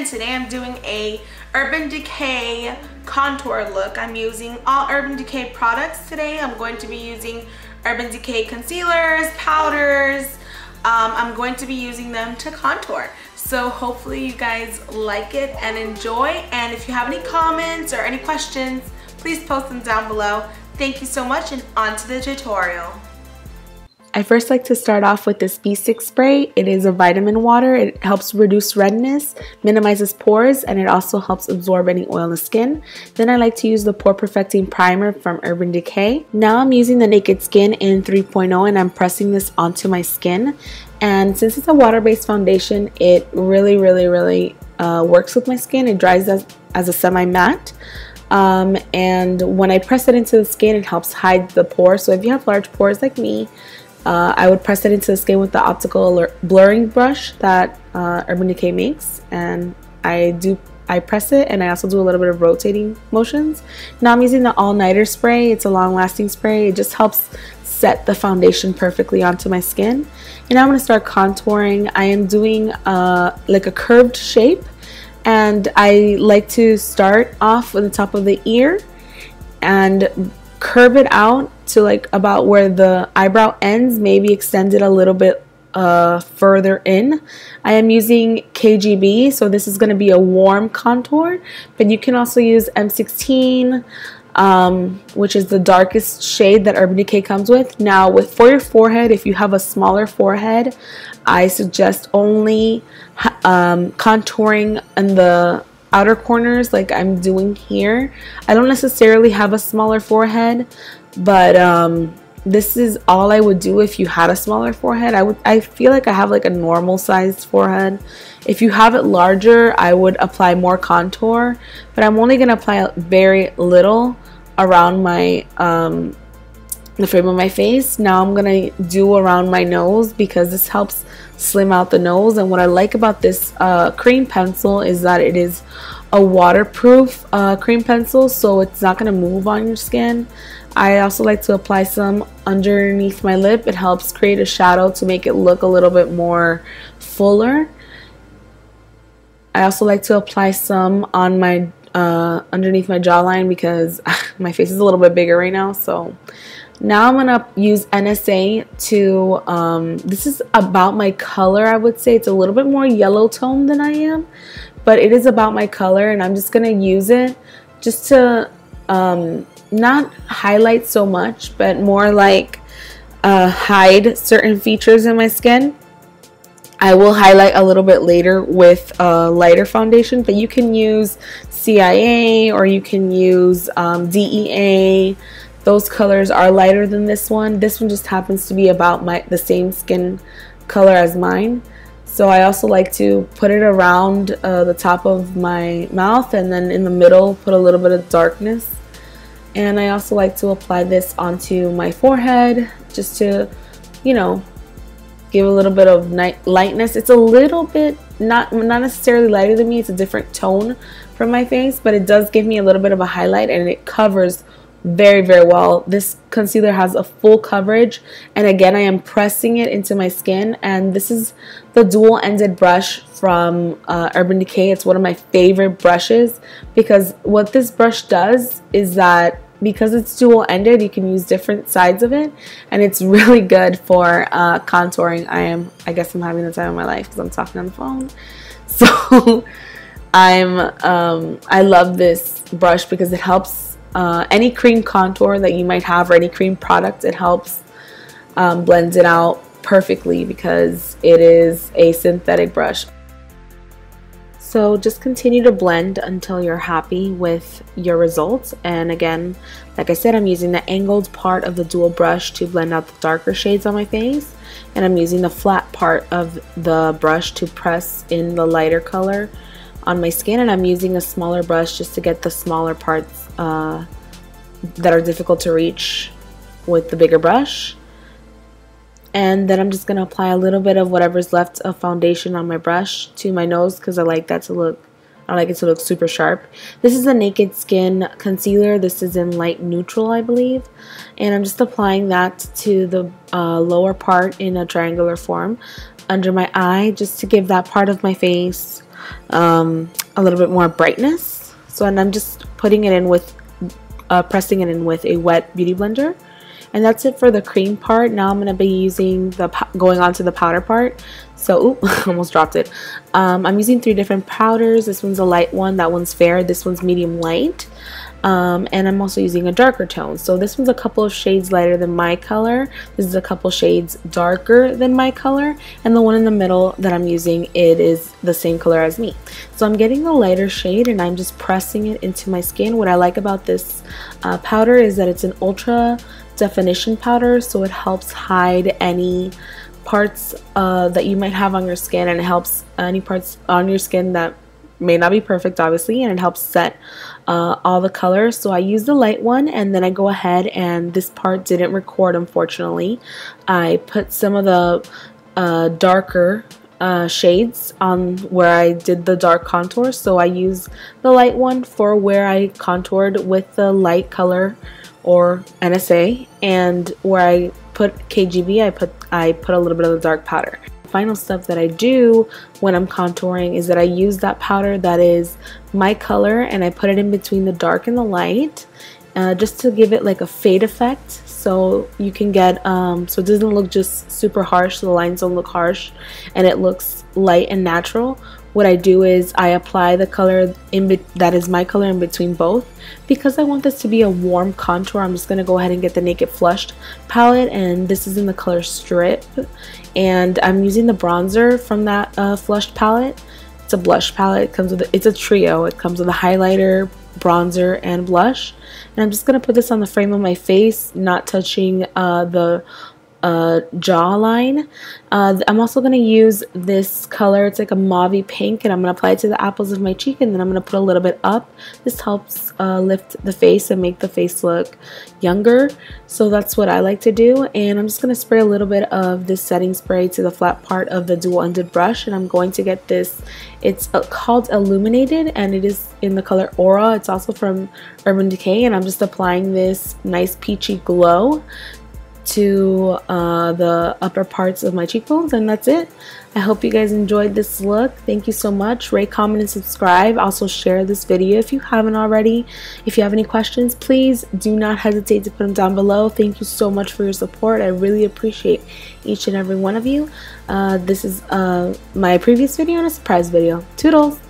and today I'm doing a Urban Decay contour look. I'm using all Urban Decay products today. I'm going to be using Urban Decay concealers, powders. I'm going to be using them to contour. So hopefully you guys like it and enjoy. And if you have any comments or any questions, please post them down below. Thank you so much, and on to the tutorial. I first like to start off with this B6 spray. It is a vitamin water. It helps reduce redness, minimizes pores, and it also helps absorb any oil in the skin. Then I like to use the Pore Perfecting Primer from Urban Decay. Now I'm using the Naked Skin in 3.0 and I'm pressing this onto my skin. And since it's a water-based foundation, it really works with my skin. It dries as a semi-matte. And when I press it into the skin, it helps hide the pores. So if you have large pores like me, I would press it into the skin with the optical blurring brush that Urban Decay makes, and I press it, and I also do a little bit of rotating motions. Now I'm using the All Nighter spray. It's a long-lasting spray. It just helps set the foundation perfectly onto my skin. And now I'm going to start contouring. I am doing like a curved shape, and I like to start off with the top of the ear and curve it out to like about where the eyebrow ends, maybe extend it a little bit further in. I am using KGB, so this is going to be a warm contour, but you can also use M16, which is the darkest shade that Urban Decay comes with. Now for your forehead, if you have a smaller forehead, I suggest only contouring in the outer corners like I'm doing here. I don't necessarily have a smaller forehead, but this is all I would do if you had a smaller forehead. I feel like I have like a normal sized forehead. If you have it larger, I would apply more contour, but I'm only going to apply very little around my the frame of my face. Now I'm gonna do around my nose because this helps slim out the nose. And what I like about this cream pencil is that it is a waterproof cream pencil, so it's not gonna move on your skin. I also like to apply some underneath my lip. It helps create a shadow to make it look a little bit more fuller. I also like to apply some on my underneath my jawline because my face is a little bit bigger right now. So now I'm gonna use NSA to this is about my color. I would say it's a little bit more yellow tone than I am, but it is about my color, and I'm just gonna use it just to not highlight so much, but more like hide certain features in my skin. I will highlight a little bit later with a lighter foundation, but you can use CIA or you can use DEA. Those colors are lighter than this one. This one just happens to be about the same skin color as mine. So I also like to put it around the top of my mouth, and then in the middle put a little bit of darkness. And I also like to apply this onto my forehead just to, you know, give a little bit of lightness. It's a little bit not necessarily lighter than me. It's a different tone from my face, but it does give me a little bit of a highlight, and it covers very well. This concealer has a full coverage, and again I am pressing it into my skin. And this is the dual-ended brush from Urban Decay. It's one of my favorite brushes because what this brush does is that because it's dual-ended, you can use different sides of it, and it's really good for contouring. I guess I'm having the time of my life because I'm talking on the phone. So I love this brush because it helps any cream contour that you might have or any cream product. It helps blend it out perfectly because it is a synthetic brush. So just continue to blend until you're happy with your results. And again, like I said, I'm using the angled part of the dual brush to blend out the darker shades on my face, and I'm using the flat part of the brush to press in the lighter color on my skin. And I'm using a smaller brush just to get the smaller parts that are difficult to reach with the bigger brush. And then I'm just going to apply a little bit of whatever's left of foundation on my brush to my nose because I like it to look super sharp. This is a Naked Skin concealer. This is in light neutral, I believe. And I'm just applying that to the lower part in a triangular form under my eye, just to give that part of my face a little bit more brightness. So, and I'm just putting it in with, pressing it in with a wet beauty blender. And that's it for the cream part. Now I'm going to be using going on to the powder part. So, almost dropped it. I'm using 3 different powders. This one's a light one, that one's fair, this one's medium light. And I'm also using a darker tone. So this one's a couple of shades lighter than my color. This is a couple shades darker than my color. And the one in the middle that I'm using, it is the same color as me. So I'm getting the lighter shade and I'm just pressing it into my skin. What I like about this powder is that it's an ultra definition powder, so it helps hide any parts that you might have on your skin, and it helps any parts on your skin that may not be perfect, obviously, and it helps set all the colors. So I use the light one, and then I go ahead, and this part didn't record, unfortunately. I put some of the darker shades on where I did the dark contour, so I use the light one for where I contoured with the light color or NSA, and where I put KGB, I put a little bit of the dark powder. Final step that I do when I'm contouring is that I use that powder that is my color, and I put it in between the dark and the light, just to give it like a fade effect, so you can get so it doesn't look just super harsh, so the lines don't look harsh, and it looks light and natural. What I do is I apply the color that is my color in between both. Because I want this to be a warm contour, I'm just going to go ahead and get the Naked Flushed palette, and this is in the color Strip. And I'm using the bronzer from that Flushed palette. It's a blush palette. It's a trio. It comes with a highlighter, bronzer, and blush. And I'm just going to put this on the frame of my face, not touching the jawline. I'm also going to use this color. It's like a mauvey pink, and I'm going to apply it to the apples of my cheek, and then I'm going to put a little bit up. This helps lift the face and make the face look younger. So that's what I like to do, and I'm just going to spray a little bit of this setting spray to the flat part of the dual-ended brush, and I'm going to get this. It's called Illuminated, and it is in the color Aura. It's also from Urban Decay, and I'm just applying this nice peachy glow to the upper parts of my cheekbones, and that's it. I hope you guys enjoyed this look. Thank you so much. Rate, comment, and subscribe. Also share this video if you haven't already. If you have any questions, please do not hesitate to put them down below. Thank you so much for your support. I really appreciate each and every one of you. This is my previous video and a surprise video. Toodles!